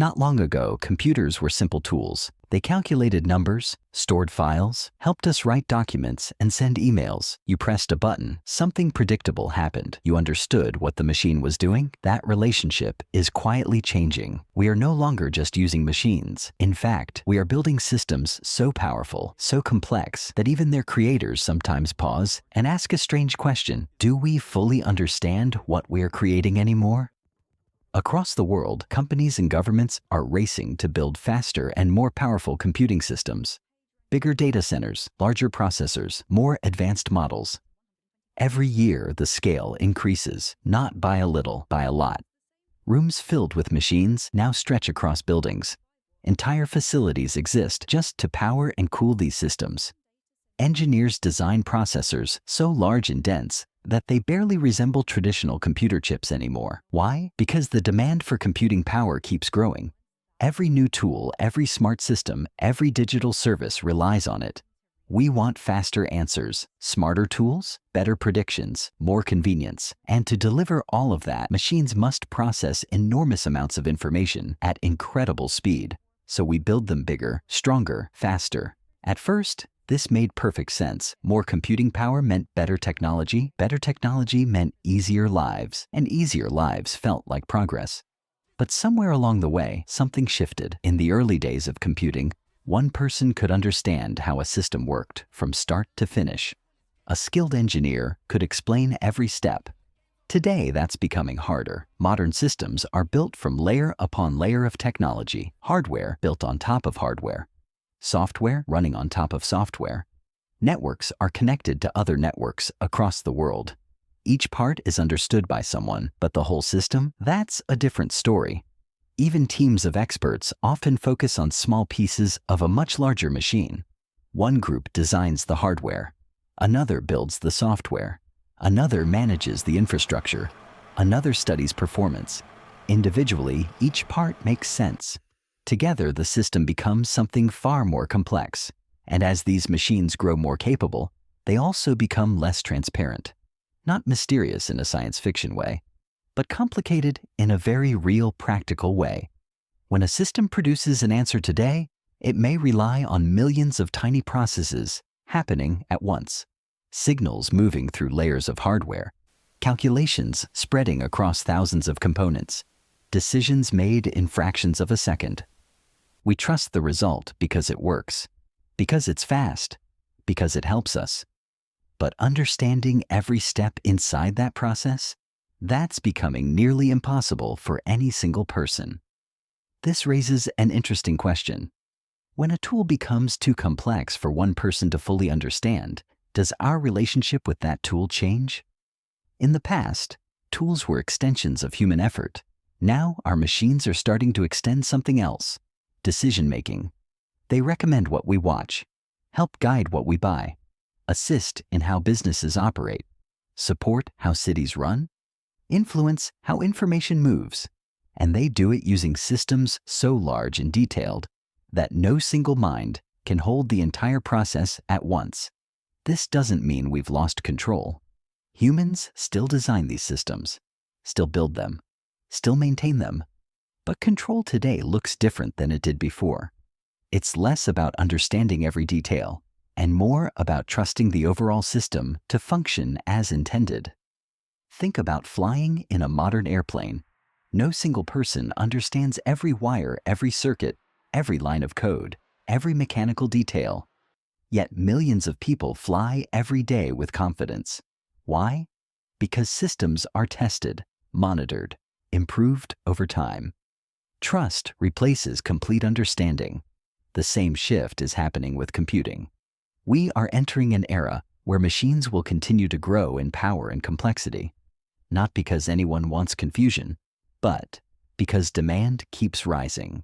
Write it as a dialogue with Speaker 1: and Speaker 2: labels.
Speaker 1: Not long ago, computers were simple tools. They calculated numbers, stored files, helped us write documents, and send emails. You pressed a button, something predictable happened. You understood what the machine was doing. That relationship is quietly changing. We are no longer just using machines. In fact, we are building systems so powerful, so complex, that even their creators sometimes pause and ask a strange question. Do we fully understand what we are creating anymore? Across the world, companies and governments are racing to build faster and more powerful computing systems. Bigger data centers, larger processors, more advanced models. Every year, the scale increases, not by a little, by a lot. Rooms filled with machines now stretch across buildings. Entire facilities exist just to power and cool these systems. Engineers design processors so large and dense that they barely resemble traditional computer chips anymore. Why? Because the demand for computing power keeps growing. Every new tool, every smart system, every digital service relies on it. We want faster answers, smarter tools, better predictions, more convenience. And to deliver all of that, machines must process enormous amounts of information at incredible speed. So we build them bigger, stronger, faster. At first, this made perfect sense. More computing power meant better technology meant easier lives, and easier lives felt like progress. But somewhere along the way, something shifted. In the early days of computing, one person could understand how a system worked from start to finish. A skilled engineer could explain every step. Today, that's becoming harder. Modern systems are built from layer upon layer of technology, hardware built on top of hardware, software running on top of software. Networks are connected to other networks across the world. Each part is understood by someone, but the whole system, that's a different story. Even teams of experts often focus on small pieces of a much larger machine. One group designs the hardware, another builds the software, another manages the infrastructure, another studies performance. Individually, each part makes sense. Together, the system becomes something far more complex. And as these machines grow more capable, they also become less transparent. Not mysterious in a science fiction way, but complicated in a very real, practical way. When a system produces an answer today, it may rely on millions of tiny processes happening at once. Signals moving through layers of hardware, calculations spreading across thousands of components, decisions made in fractions of a second. We trust the result because it works, because it's fast, because it helps us. But understanding every step inside that process, that's becoming nearly impossible for any single person. This raises an interesting question. When a tool becomes too complex for one person to fully understand, does our relationship with that tool change? In the past, tools were extensions of human effort. Now, our machines are starting to extend something else: decision-making. They recommend what we watch, help guide what we buy, assist in how businesses operate, support how cities run, influence how information moves. And they do it using systems so large and detailed that no single mind can hold the entire process at once. This doesn't mean we've lost control. Humans still design these systems, still build them, still maintain them. But control today looks different than it did before. It's less about understanding every detail and more about trusting the overall system to function as intended. Think about flying in a modern airplane. No single person understands every wire, every circuit, every line of code, every mechanical detail. Yet millions of people fly every day with confidence. Why? Because systems are tested, monitored, improved over time. Trust replaces complete understanding. The same shift is happening with computing. We are entering an era where machines will continue to grow in power and complexity, not because anyone wants confusion, but because demand keeps rising.